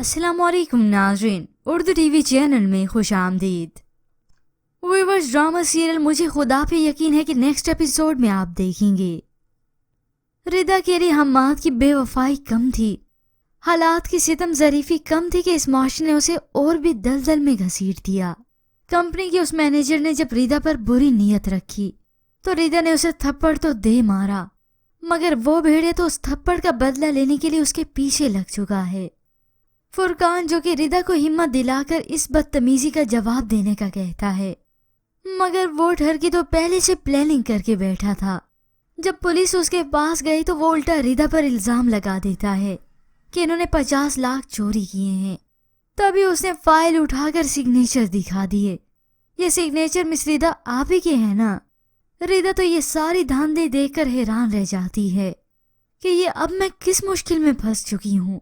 السلام علیکم ناظرین، اردو ٹی وی چینل میں خوش آمدید۔ ویورز، ڈرامہ سیریل مجھے خدا پہ یقین ہے کہ نیکسٹ ایپیسوڈ میں آپ دیکھیں گے۔ ردا کے لیے حماد کی بے وفائی کم تھی، حالات کی ستم ظریفی کم تھی کہ اس معاشرے نے اسے اور بھی دلدل میں گھسیٹ دیا۔ کمپنی کے اس مینیجر نے جب ردا پر بری نیت رکھی تو ردا نے اسے تھپڑ تو دے مارا، مگر وہ بھیڑیا تو اس تھپڑ کا بدلہ لینے کے لیے اس کے پیچھے لگ چکا ہے۔ فرقان جو کہ ردا کو ہمت دلا کر اس بدتمیزی کا جواب دینے کا کہتا ہے، مگر وہ ٹھر کی تو پہلے سے پلاننگ کر کے بیٹھا تھا۔ جب پولیس اس کے پاس گئی تو وہ الٹا ردا پر الزام لگا دیتا ہے کہ انہوں نے 50 لاکھ چوری کیے ہیں۔ تبھی اس نے فائل اٹھا کر سگنیچر دکھا دیے۔ یہ سگنیچر مس ردا آپ ہی کے ہیں نا؟ ردا تو یہ ساری دھاندلی دیکھ کر حیران رہ جاتی ہے کہ یہ اب میں کس مشکل میں پھنس چکی ہوں۔